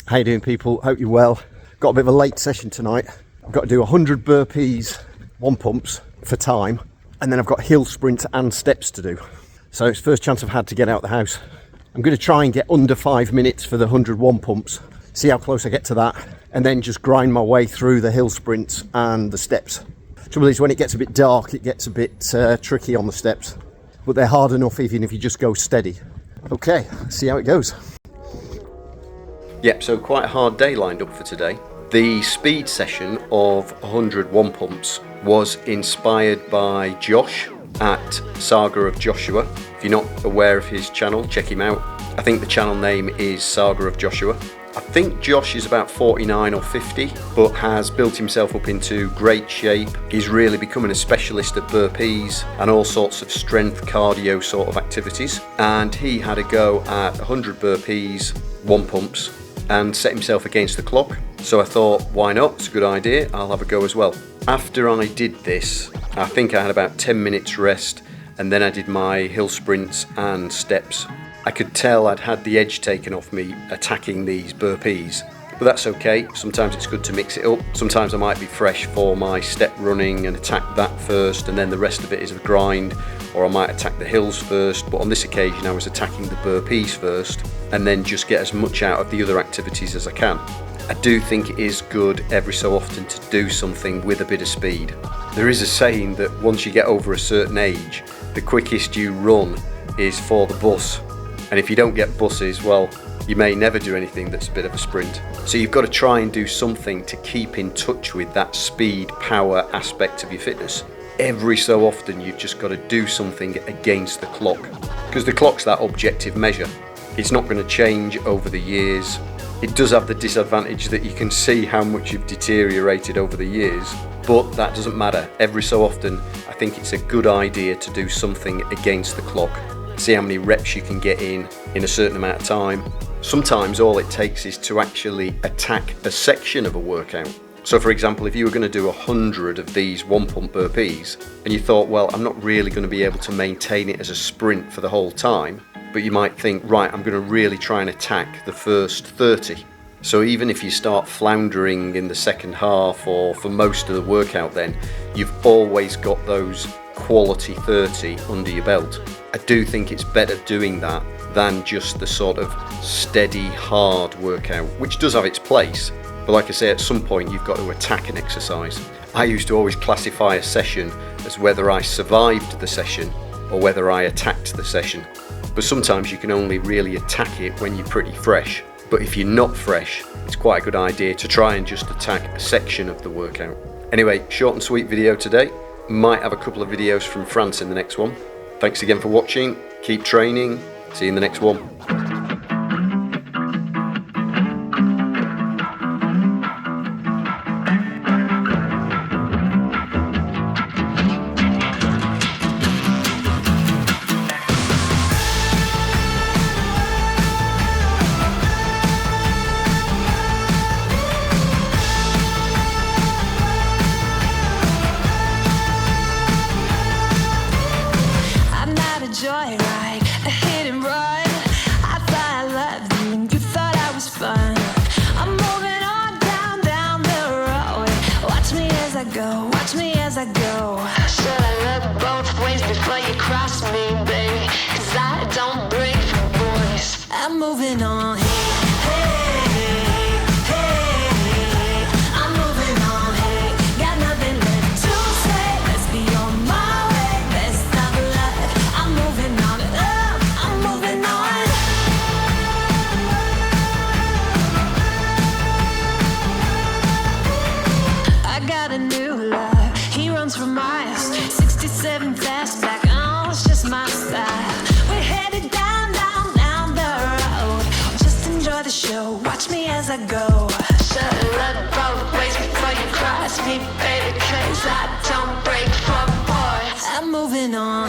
How you doing, people? Hope you're well. Got a bit of a late session tonight. I've got to do 100 burpees, 1 pumps for time, and then I've got hill sprints and steps to do. So it's the first chance I've had to get out of the house. I'm going to try and get under 5 minutes for the 100 1 pumps, see how close I get to that, and then just grind my way through the hill sprints and the steps. Trouble is, when it gets a bit dark, it gets a bit tricky on the steps, but they're hard enough even if you just go steady. Okay, let's see how it goes. Yep, so quite a hard day lined up for today. The speed session of 100 1 pumps was inspired by Josh at Saga of Joshua. If you're not aware of his channel, check him out. I think the channel name is Saga of Joshua. I think Josh is about 49 or 50, but has built himself up into great shape. He's really becoming a specialist at burpees and all sorts of strength cardio sort of activities. And he had a go at 100 burpees, 1 pumps, and set himself against the clock. So I thought, why not? It's a good idea. I'll have a go as well. After I did this, I think I had about 10 minutes rest, and then I did my hill sprints and steps. I could tell I'd had the edge taken off me attacking these burpees, but that's okay. Sometimes it's good to mix it up. Sometimes I might be fresh for my step running and attack that first, and then the rest of it is a grind, or I might attack the hills first, but on this occasion I was attacking the burpees first, and then just get as much out of the other activities as I can. I do think it is good every so often to do something with a bit of speed. There is a saying that once you get over a certain age, the quickest you run is for the bus. And if you don't get buses, well, you may never do anything that's a bit of a sprint. So you've got to try and do something to keep in touch with that speed, power aspect of your fitness. Every so often you've just got to do something against the clock, because the clock's that objective measure. It's not going to change over the years. It does have the disadvantage that you can see how much you've deteriorated over the years, but that doesn't matter. Every so often I think it's a good idea to do something against the clock. See how many reps you can get in a certain amount of time. Sometimes all it takes is to actually attack a section of a workout. So for example, if you were going to do 100 of these 1 pump burpees and you thought, well, I'm not really going to be able to maintain it as a sprint for the whole time, but you might think, right, I'm going to really try and attack the first 30. So even if you start floundering in the second half or for most of the workout, then you've always got those quality 30 under your belt. I do think it's better doing that than just the sort of steady, hard workout, which does have its place. But like I say, at some point you've got to attack an exercise. I used to always classify a session as whether I survived the session or whether I attacked the session. But sometimes you can only really attack it when you're pretty fresh. But if you're not fresh, it's quite a good idea to try and just attack a section of the workout. Anyway, short and sweet video today. Might have a couple of videos from France in the next one. Thanks again for watching. Keep training. See you in the next one. Joyride, a hit and run. I thought I loved you and you thought I was fun. I'm moving on down the road. Watch me as I go, watch me as I go. Should I look both ways before you cross me, baby? 'Cause I don't break for boys. I'm moving on. For miles, 67 fastback, oh, it's just my style. We're headed down the road. Just enjoy the show, watch me as I go. Should look both ways before you cross me, baby, 'cause I don't break for boys. I'm moving on.